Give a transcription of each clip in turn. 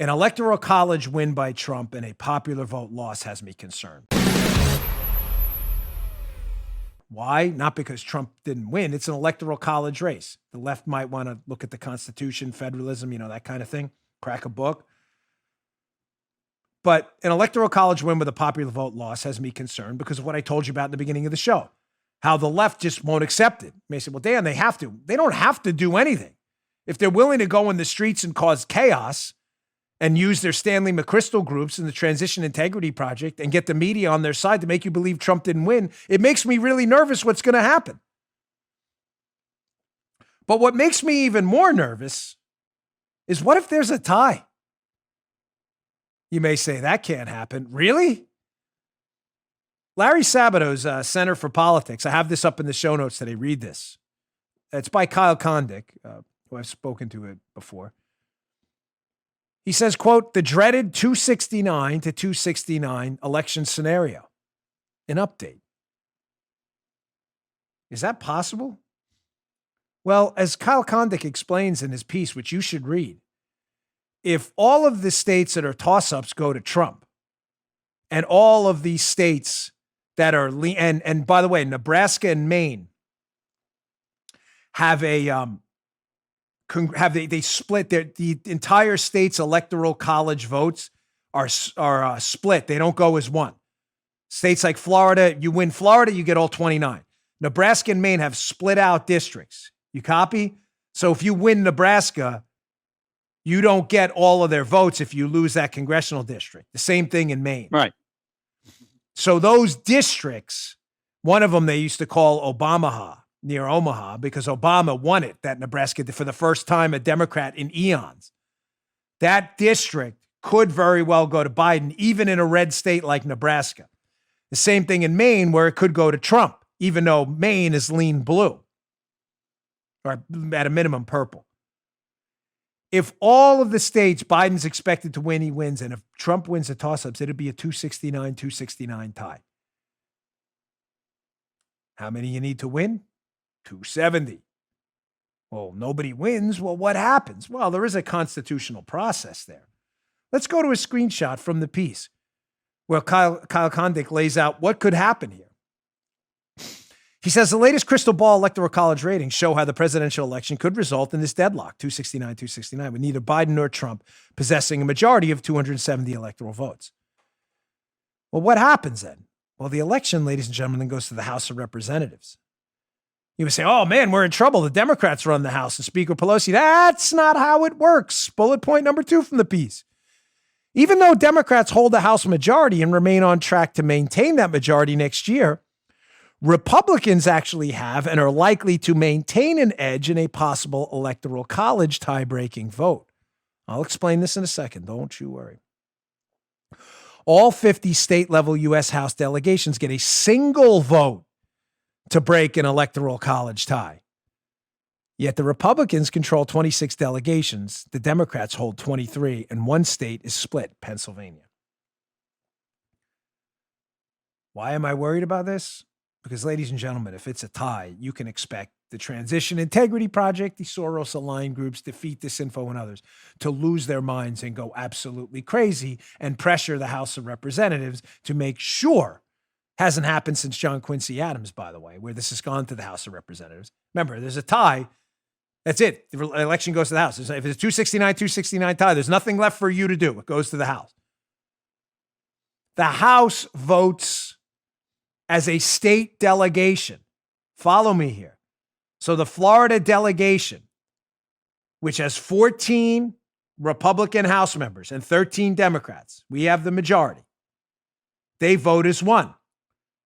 An electoral college win by Trump and a popular vote loss has me concerned. Why? Not because Trump didn't win. It's an electoral college race. The left might want to look at the Constitution, federalism, that kind of thing, crack a book. But an electoral college win with a popular vote loss has me concerned because of what I told you about in the beginning of the show, how the left just won't accept it. You may say, well, Dan, they have to. They don't have to do anything. If they're willing to go in the streets and cause chaos and use their Stanley McChrystal groups in the Transition Integrity Project and get the media on their side to make you believe Trump didn't win, it makes me really nervous what's going to happen. But what makes me even more nervous is what if there's a tie? You may say, that can't happen. Really? Larry Sabato's Center for Politics. I have this up in the show notes today. Read this. It's by Kyle Kondik, who I've spoken to it before. He says, quote, the dreaded 269 to 269 election scenario. An update. Is that possible? Well, as Kyle Kondik explains in his piece, which you should read, if all of the states that are toss-ups go to Trump, and all of these states that are, and by the way, Nebraska and Maine have they split the entire state's electoral college votes are split. They don't go as one. States like Florida, you win Florida, you get all 29. Nebraska and Maine have split out districts. You copy? So if you win Nebraska, you don't get all of their votes if you lose that congressional district. The same thing in Maine. Right. So those districts, one of them they used to call Obamaha, near Omaha, because Obama won it, that Nebraska, for the first time, a Democrat in eons. That district could very well go to Biden, even in a red state like Nebraska. The same thing in Maine, where it could go to Trump, even though Maine is lean blue, or at a minimum purple. If all of the states Biden's expected to win, he wins, and if Trump wins the toss-ups, it'd be a 269-269 tie. How many you need to win? 270. Well, nobody wins. Well, what happens? Well, there is a constitutional process there. Let's go to a screenshot from the piece where Kyle Kondik lays out what could happen here. He says the latest crystal ball electoral college ratings show how the presidential election could result in this deadlock, 269-269, with neither Biden nor Trump possessing a majority of 270 electoral votes. Well, what happens then? Well, the election, ladies and gentlemen, then goes to the House of Representatives. You would say, oh, man, we're in trouble. The Democrats run the House and Speaker Pelosi. That's not how it works. Bullet point number 2 from the piece. Even though Democrats hold the House majority and remain on track to maintain that majority next year, Republicans actually have and are likely to maintain an edge in a possible electoral college tie-breaking vote. I'll explain this in a second. Don't you worry. All 50 state-level U.S. House delegations get a single vote to break an electoral college tie. Yet the Republicans control 26 delegations. The Democrats hold 23, and one state is split, Pennsylvania. Why am I worried about this? Because, ladies and gentlemen, if it's a tie, you can expect the Transition Integrity Project, the Soros-aligned groups, Defeat Disinfo, and others to lose their minds and go absolutely crazy and pressure the House of Representatives to make sure. Hasn't happened since John Quincy Adams, by the way, where this has gone to the House of Representatives. Remember, there's a tie. That's it. The election goes to the House. If it's a 269 tie, there's nothing left for you to do. It goes to the House. The House votes as a state delegation. Follow me here. So the Florida delegation, which has 14 Republican House members and 13 Democrats, we have the majority. They vote as one.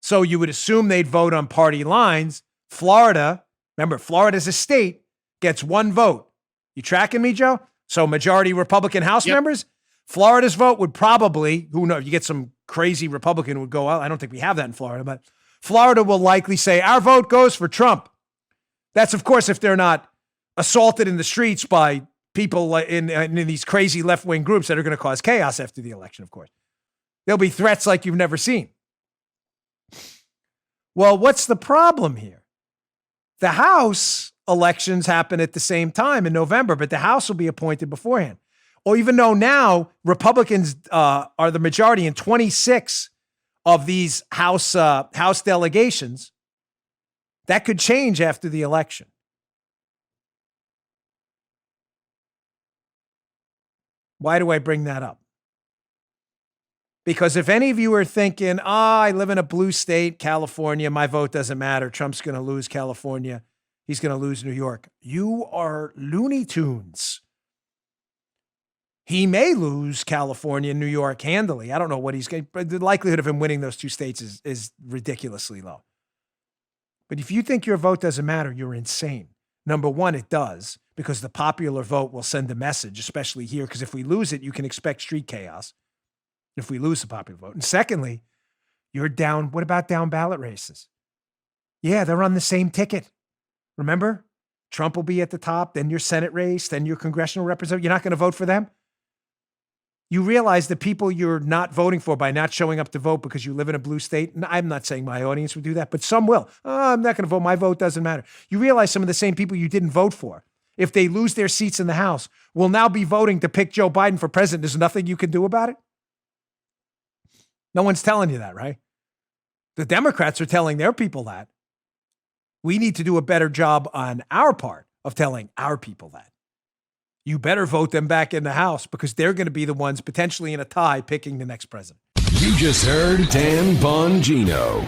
So you would assume they'd vote on party lines. Florida, remember, Florida's a state, gets one vote. You tracking me, Joe? So majority Republican House members, Florida's vote would probably, who knows, you get some crazy Republican would go out. I don't think we have that in Florida, but Florida will likely say our vote goes for Trump. That's, of course, if they're not assaulted in the streets by people in these crazy left-wing groups that are going to cause chaos after the election, of course. There'll be threats like you've never seen. Well, what's the problem here? The House elections happen at the same time in November, but the House will be appointed beforehand. Or even though now Republicans are the majority in 26 of these House delegations, that could change after the election. Why do I bring that up? Because if any of you are thinking, I live in a blue state, California, my vote doesn't matter, Trump's going to lose California, he's going to lose New York, you are Looney Tunes. He may lose California and New York handily. I don't know what he's going to, but the likelihood of him winning those two states is ridiculously low. But if you think your vote doesn't matter, you're insane. Number one, it does, because the popular vote will send a message, especially here, because if we lose it, you can expect street chaos if we lose the popular vote. And secondly, you're down. What about down ballot races? Yeah, they're on the same ticket. Remember? Trump will be at the top, then your Senate race, then your congressional representative. You're not going to vote for them? You realize the people you're not voting for by not showing up to vote because you live in a blue state. And I'm not saying my audience would do that, but some will. Oh, I'm not going to vote. My vote doesn't matter. You realize some of the same people you didn't vote for, if they lose their seats in the House, will now be voting to pick Joe Biden for president. There's nothing you can do about it. No one's telling you that, right? The Democrats are telling their people that. We need to do a better job on our part of telling our people that. You better vote them back in the House because they're going to be the ones potentially in a tie picking the next president. You just heard Dan Bongino.